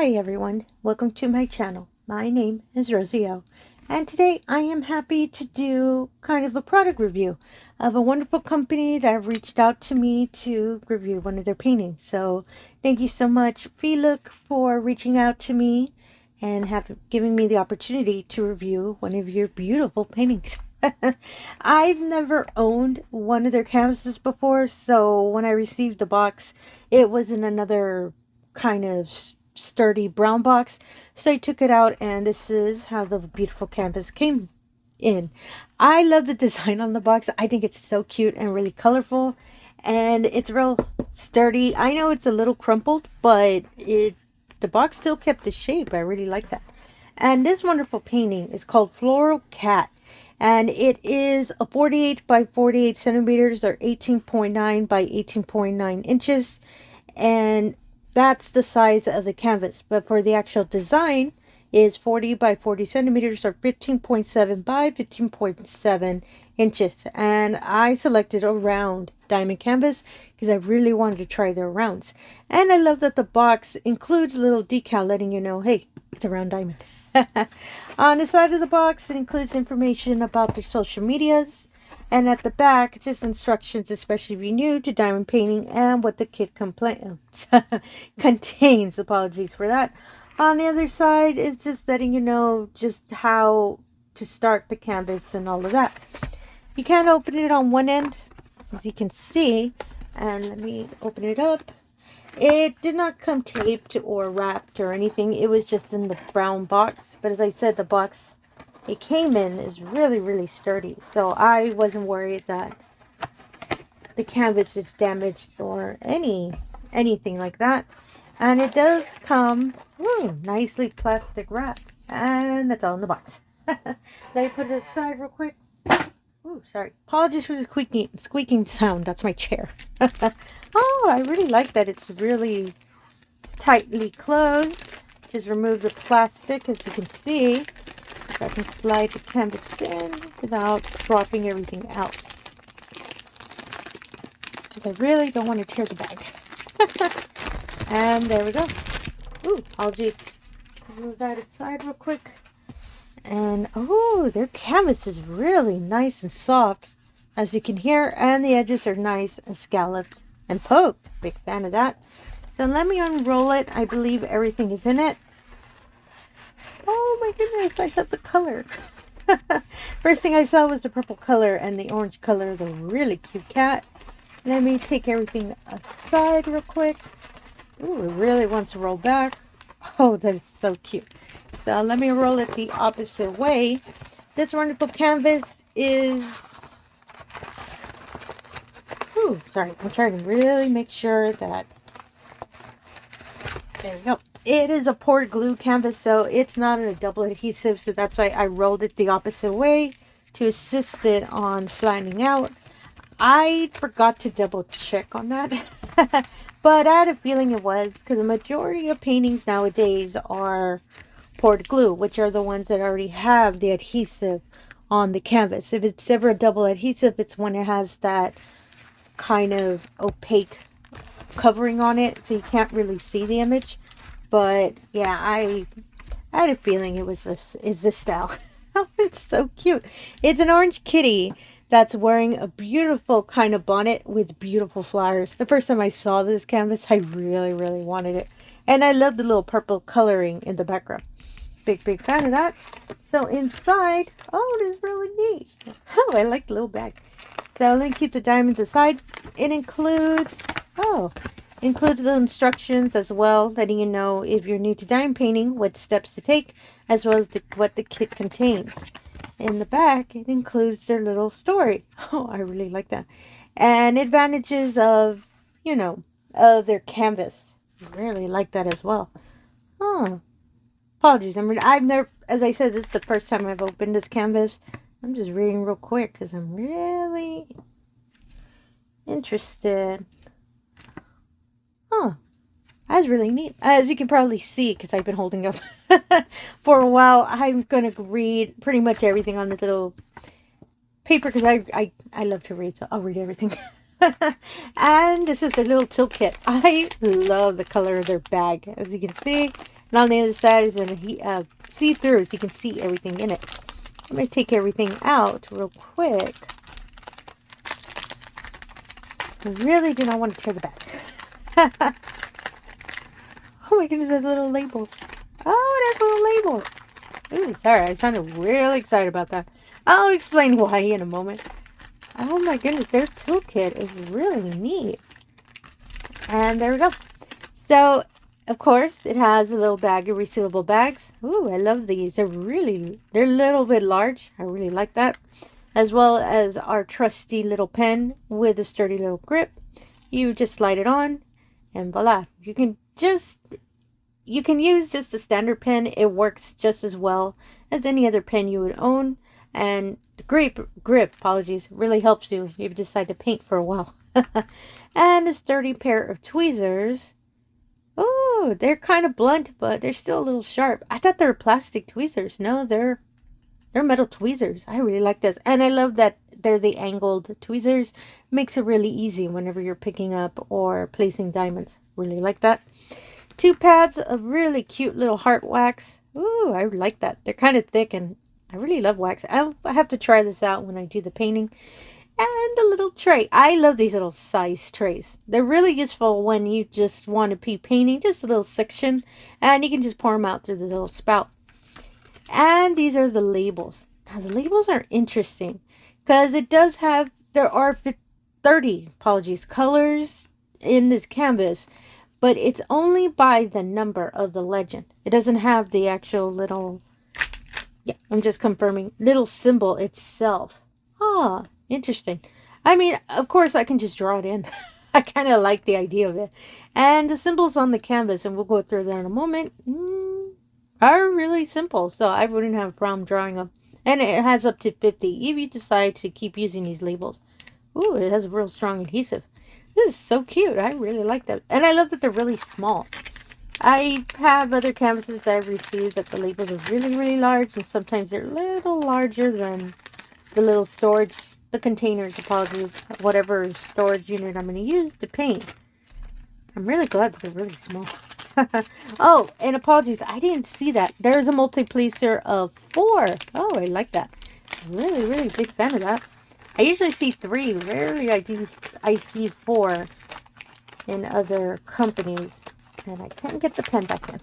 Hey everyone, welcome to my channel. My name is Rosy O, and today I am happy to do kind of a product review of a wonderful company that reached out to me to review one of their paintings. So thank you so much, Feelook, for reaching out to me and giving me the opportunity to review one of your beautiful paintings. I've never owned one of their canvases before, so when I received the box, it was in another kind of sturdy brown box, so I took it out, and this is how the beautiful canvas came in. I love the design on the box. I think it's so cute and really colorful, and it's real sturdy. I know it's a little crumpled, but the box still kept the shape. I really like that. And this wonderful painting is called Floral Cat, and it is a 48 by 48 centimeters, or 18.9 by 18.9 inches, and that's the size of the canvas. But for the actual design is 40 by 40 centimeters, or 15.7 by 15.7 inches. And I selected a round diamond canvas because I really wanted to try their rounds. And I love that the box includes a little decal letting you know, hey, it's a round diamond. On the side of the box, it includes information about their social medias, and at the back, just instructions, especially if you're new to diamond painting, and what the kit contains. Apologies for that. On the other side is just letting you know just how to start the canvas and all of that. You can open it on one end, as you can see, and let me open it up. It did not come taped or wrapped or anything. It was just in the brown box. But as I said, the box it came in is really sturdy. So I wasn't worried that the canvas is damaged or anything like that. And it does come nicely plastic wrapped. And that's all in the box. Let me put it aside real quick. Ooh, sorry. Apologies for the squeaking sound. That's my chair. Oh, I really like that. It's really tightly closed. Just remove the plastic, as you can see. I can slide the canvas in without dropping everything out. Because I really don't want to tear the bag. And there we go. Ooh, I'll just move that aside real quick. And oh, their canvas is really nice and soft, as you can hear, and the edges are nice and scalloped and poked. Big fan of that. So let me unroll it. I believe everything is in it. Oh my goodness, I love the color. First thing I saw was the purple color and the orange color, the really cute cat. Let me take everything aside real quick. Ooh, it really wants to roll back. Oh, that is so cute. So let me roll it the opposite way. This wonderful canvas is... Ooh, sorry. I'm trying to really make sure that... There we go. It is a poured glue canvas, so it's not a double adhesive, so that's why I rolled it the opposite way to assist it on flattening out. I forgot to double check on that, but I had a feeling it was, because the majority of paintings nowadays are poured glue, which are the ones that already have the adhesive on the canvas. If it's ever a double adhesive, it's when it has that kind of opaque covering on it, so you can't really see the image. But yeah, I had a feeling it was this style. Oh, it's so cute. It's an orange kitty that's wearing a beautiful kind of bonnet with beautiful flowers. The first time I saw this canvas, I really wanted it. And I love the little purple coloring in the background. Big fan of that. So inside, oh, it is really neat. Oh, I like the little bag. So let me keep the diamonds aside. It includes the instructions as well, letting you know if you're new to diamond painting, what steps to take, as well as what the kit contains. In the back, it includes their little story. Oh, I really like that. And advantages of, of their canvas. Really like that as well. Oh, apologies. I've never, as I said, this is the first time I've opened this canvas. I'm just reading real quick because I'm really interested. Oh, that's really neat. As you can probably see, because I've been holding up for a while, I'm going to read pretty much everything on this little paper, because I love to read, so I'll read everything. And this is their little tilt kit. I love the color of their bag. As you can see, And on the other side is a see-through, so you can see everything in it. I'm going to take everything out real quick. I really do not want to tear the back. Oh my goodness, there's little labels. Oh, there's little labels. Ooh, sorry, I sounded really excited about that. I'll explain why in a moment. Oh my goodness, their toolkit is really neat. And there we go. So, of course, it has a little bag of resealable bags. Ooh, I love these. They're a little bit large. I really like that. As well as our trusty little pen with a sturdy little grip. You just slide it on and voila. You can use just a standard pen. It works just as well as any other pen you would own. And the grip, really helps you if you decide to paint for a while. And a sturdy pair of tweezers. Oh, they're kind of blunt, but they're still a little sharp. I thought they were plastic tweezers. No, they're metal tweezers. I really like this. And I love that they're the angled tweezers. Makes it really easy whenever you're picking up or placing diamonds. Really like that. 2 pads of really cute little heart wax. Ooh, I like that. They're kind of thick and I really love wax. I have to try this out when I do the painting. And a little tray. I love these little size trays. They're really useful when you just want to be painting just a little section. And you can just pour them out through the little spout. And these are the labels. Now the labels are interesting. Because it does have, there are 30 colors in this canvas. But it's only by the number of the legend. It doesn't have the actual little, yeah, I'm just confirming, little symbol itself. Ah, interesting. I mean, of course, I can just draw it in. I kind of like the idea of it. And the symbols on the canvas, and we'll go through that in a moment, are really simple. So I wouldn't have a problem drawing them. And it has up to 50 if you decide to keep using these labels. Ooh, it has a real strong adhesive. This is so cute. I really like that. And I love that they're really small. I have other canvases that I've received that the labels are really, really large. And sometimes they're a little larger than the little storage, the containers, whatever storage unit I'm going to use to paint. I'm really glad that they're really small. Oh, and apologies. I didn't see that. There's a multi-placer of 4. Oh, I like that. Really, really big fan of that. I usually see 3. Rarely I see 4 in other companies. And I can't get the pen back in.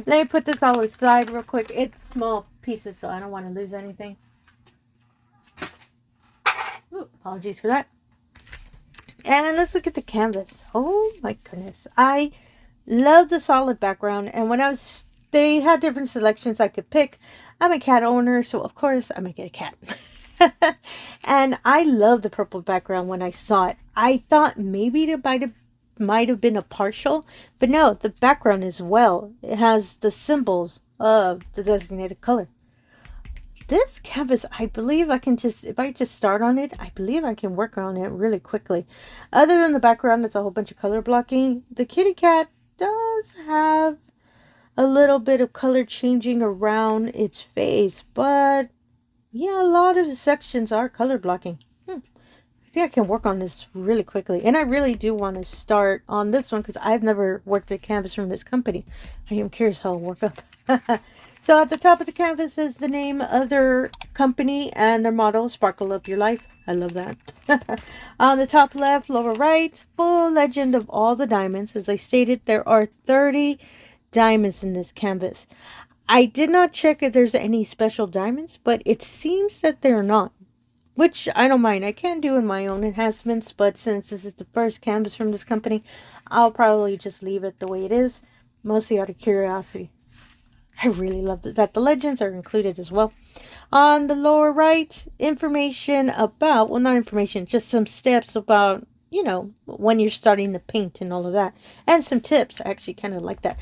Let me put this all aside real quick. It's small pieces, so I don't want to lose anything. Ooh, apologies for that. And let's look at the canvas. Oh my goodness. I love the solid background. And when they had different selections I could pick. I'm a cat owner, so of course I'm going to get a cat. And I love the purple background when I saw it. I thought maybe it might have been a partial, but no, the background as well. It has the symbols of the designated color. This canvas, I believe I can just, if I just start on it, I believe I can work on it really quickly. Other than the background, it's a whole bunch of color blocking. The kitty cat does have a little bit of color changing around its face, but yeah, a lot of the sections are color blocking. I think I can work on this really quickly. And I really do want to start on this one because I've never worked a canvas from this company. I am curious how it'll work up. So at the top of the canvas is the name of their company and their motto, Sparkle Up Your Life. I love that. On the top left, lower right, full legend of all the diamonds. As I stated, there are 30 diamonds in this canvas. I did not check if there's any special diamonds, but it seems that they're not. Which I don't mind. I can do in my own enhancements, but since this is the first canvas from this company, I'll probably just leave it the way it is. Mostly out of curiosity. I really love that the legends are included as well. On the lower right, information about, well, not information, just some steps about, you know, when you're starting to paint and all of that. And some tips. I actually kind of like that.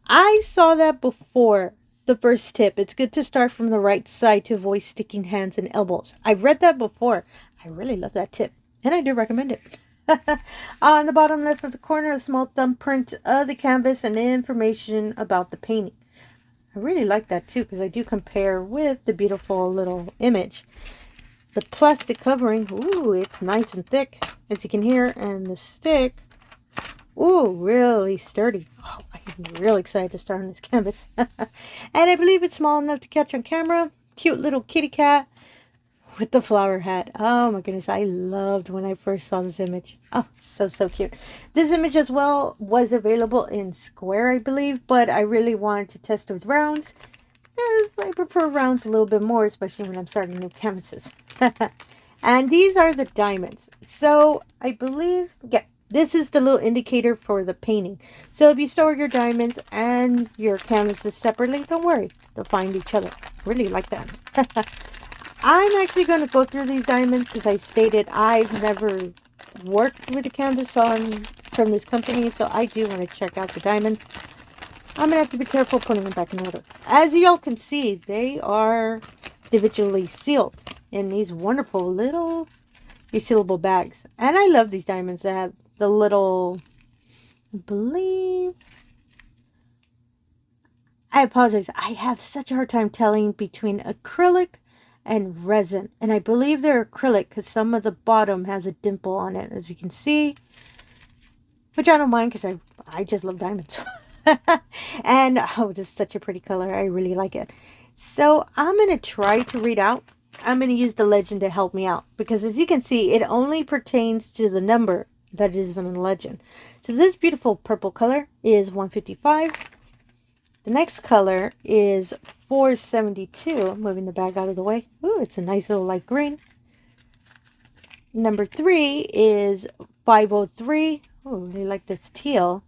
I saw that before. The first tip, it's good to start from the right side to avoid sticking hands and elbows. I've read that before. I really love that tip. And I do recommend it. On the bottom left of the corner, a small thumbprint of the canvas and information about the painting. I really like that too because I do compare with the beautiful little image. The plastic covering, ooh, it's nice and thick, as you can hear. And the stick, ooh, really sturdy. Oh, I I'm real excited to start on this canvas. And I believe it's small enough to catch on camera. Cute little kitty cat with the flower hat. Oh my goodness, I loved when I first saw this image. Oh, so cute. This image as well was available in square, I believe, but I really wanted to test it with rounds. I prefer rounds a little bit more, especially when I'm starting new canvases. And these are the diamonds. So I believe, yeah, this is the little indicator for the painting. So if you store your diamonds and your canvases separately, don't worry, they'll find each other. Really like that. I'm actually going to go through these diamonds because I stated I've never worked with a canvas from this company, so I do want to check out the diamonds. I'm going to have to be careful putting them back in order. As y'all can see, they are individually sealed in these wonderful little resealable bags. And I love these diamonds that have the little, I apologize, I have such a hard time telling between acrylic and resin. And I believe they're acrylic because some of the bottom has a dimple on it, as you can see. Which I don't mind because I just love diamonds. And oh, this is such a pretty color. I really like it. So I'm going to try to read out. I'm going to use the legend to help me out. Because as you can see, it only pertains to the number that is in the legend. So this beautiful purple color is 155. The next color is 472. I'm moving the bag out of the way. Ooh, it's a nice little light green. Number 3 is 503. Oh, I really like this teal.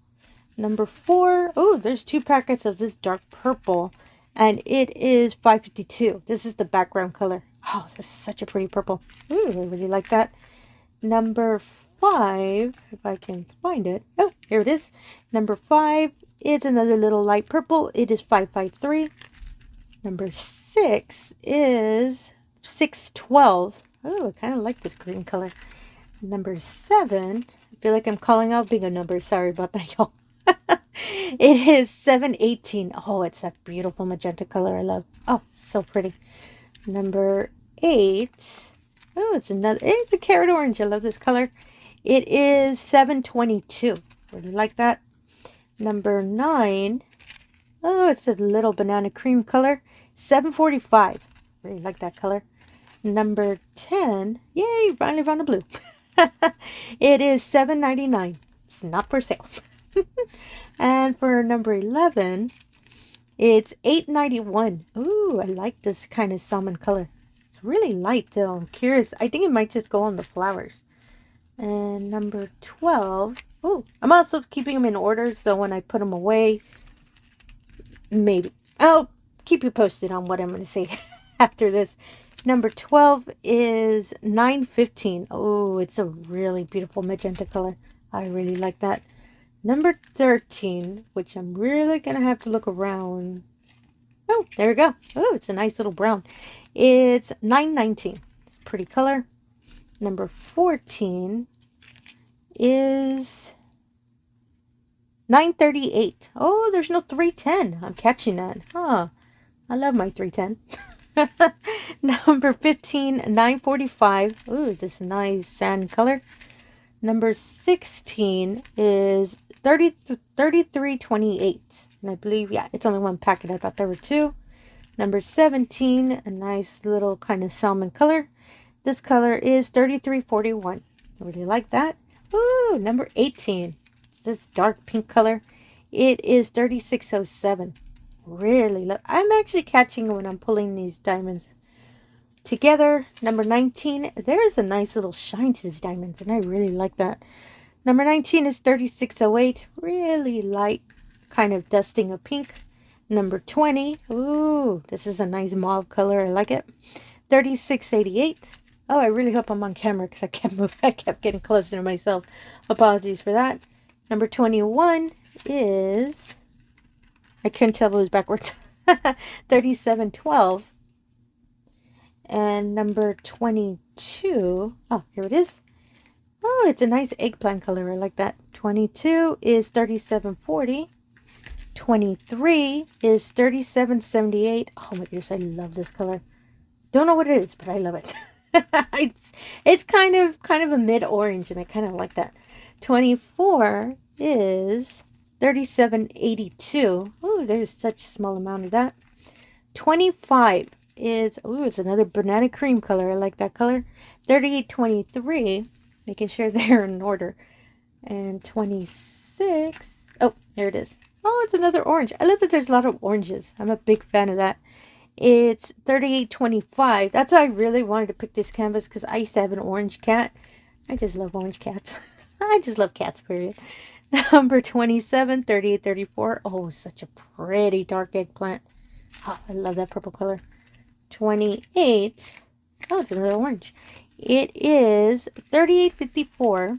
Number 4. Oh, there's 2 packets of this dark purple. And it is 552. This is the background color. Oh, this is such a pretty purple. Ooh, I really like that. Number 5, if I can find it. Oh, here it is. Number 5 is another little light purple. It is 553. Number 6 is 612. Oh, I kind of like this green color. Number 7. I feel like I'm calling out bigger numbers. Sorry about that, y'all. It is 718. Oh, it's that beautiful magenta color I love. Oh, so pretty. Number 8. Oh, it's a carrot orange. I love this color. It is 722. Really like that. Number 9. Oh, it's a little banana cream color. 745. Really like that color. Number 10. Yay, finally found a blue. It is 799. It's not for sale. And for number 11, it's 891. Ooh, I like this kind of salmon color. It's really light though. I'm curious. I think it might just go on the flowers. And number 12. Ooh, I'm also keeping them in order, so when I put them away, maybe I'll keep you posted on what I'm going to say after this. Number 12 is 915. Oh, it's a really beautiful magenta color. I really like that. Number 13, which I'm really going to have to look around. Oh, there we go. Oh, it's a nice little brown. It's 919. It's a pretty color. Number 14 is 938. Oh, there's no 310. I'm catching that. Huh. I love my 310. Number 15, 945. Ooh, this nice sand color. Number 16 is 3328. And I believe, yeah, it's only one packet. I thought there were 2. Number 17, a nice little kind of salmon color. This color is 3341. I really like that. Ooh, number 18. This dark pink color. It is 3607. Really love. I'm actually catching when I'm pulling these diamonds together. Number 19. There's a nice little shine to these diamonds, and I really like that. Number 19 is 3608. Really light kind of dusting of pink. Number 20. Ooh, this is a nice mauve color. I like it. 3688. Oh, I really hope I'm on camera because I kept moving. I kept getting closer to myself. Apologies for that. Number 21 is, I couldn't tell if it was backwards. 3712. And number 22. Oh, here it is. Oh, it's a nice eggplant color. I like that. 22 is 3740. 23 is 3778. Oh my goodness, I love this color. Don't know what it is, but I love it. it's kind of a mid orange, and I kind of like that. 24 is 37.82. Oh, there's such a small amount of that. 25 is, oh, it's another banana cream color. I like that color. 38.23, making sure they're in order. And 26, oh, there it is. Oh, it's another orange. I love that there's a lot of oranges. I'm a big fan of that. It's 38.25. That's why I really wanted to pick this canvas, because I used to have an orange cat. I just love orange cats. I just love cats, period. Number 27, 38.34. Oh, such a pretty dark eggplant. Oh, I love that purple color. 28. Oh, it's another orange. It is 38.54.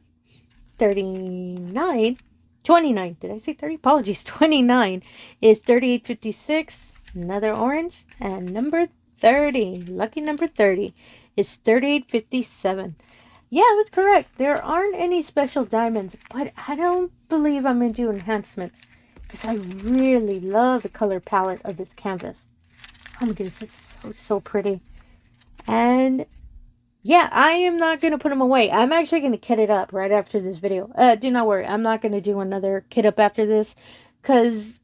39. 29. Did I say 30? Apologies. 29 is 38.56. Another orange. And number 30. Lucky number 30 is 38.57. Yeah, I was correct. There aren't any special diamonds, but I don't believe I'm going to do enhancements, because I really love the color palette of this canvas. Oh my goodness, it's so pretty. And yeah, I am not going to put them away. I'm actually going to kit it up right after this video. Do not worry. I'm not going to do another kit up after this, because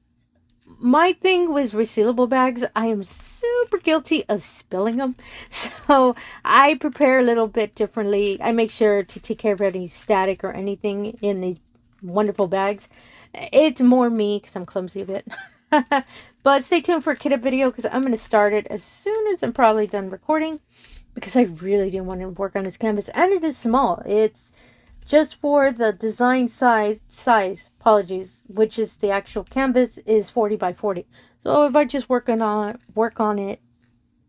my thing with resealable bags, I am super guilty of spilling them. So I prepare a little bit differently. I make sure to take care of any static or anything in these wonderful bags. It's more me, because I'm clumsy a bit. But stay tuned for a kit up video, because I'm going to start it as soon as I'm probably done recording, because I really do want to work on this canvas. And it is small. It's just for the design size, apologies, which is the actual canvas, is 40 by 40. So if I just work on it,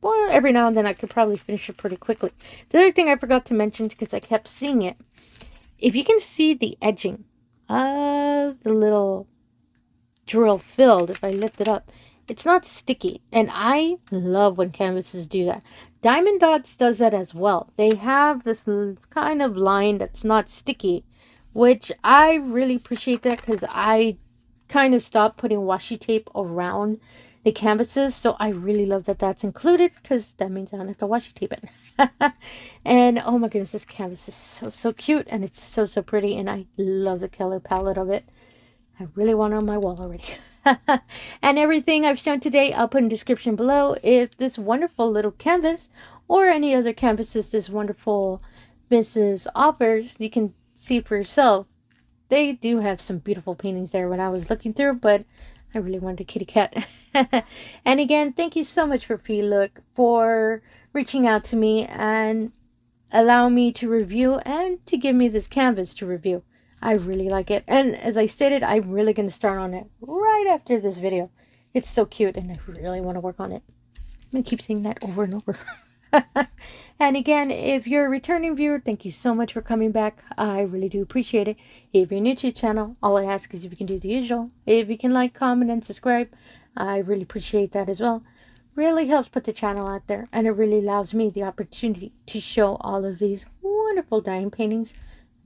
well, every now and then I could probably finish it pretty quickly. The other thing I forgot to mention, because I kept seeing it, if you can see the edging of the little drill filled, if I lift it up, it's not sticky, and I love when canvases do that. Diamondartist does that as well. They have this kind of line that's not sticky, which I really appreciate that, because I kind of stopped putting washi tape around the canvases, so I really love that that's included, because that means I don't have to washi tape it. And oh my goodness, this canvas is so cute, and it's so pretty, and I love the color palette of it. I really want it on my wall already. And everything I've shown today, I'll put in the description below. If this wonderful little canvas or any other canvases this wonderful business offers, you can see for yourself. They do have some beautiful paintings there when I was looking through, but I really wanted a kitty cat. And again, thank you so much for Feelook for reaching out to me and allow me to review and to give me this canvas to review. I really like it. And as I stated, I'm really going to start on it right after this video. It's so cute, and I really want to work on it. I'm going to keep saying that over and over. And again, if you're a returning viewer, thank you so much for coming back. I really do appreciate it. If you're new to the channel, all I ask is if you can do the usual. If you can like, comment, and subscribe, I really appreciate that as well. Really helps put the channel out there, and it really allows me the opportunity to show all of these wonderful diamond paintings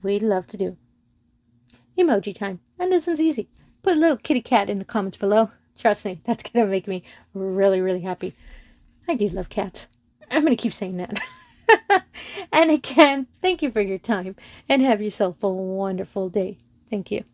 we love to do. Emoji time, and this one's easy. Put a little kitty cat in the comments below. Trust me, that's gonna make me really happy. I do love cats. I'm gonna keep saying that. And again, thank you for your time, and have yourself a wonderful day. Thank you.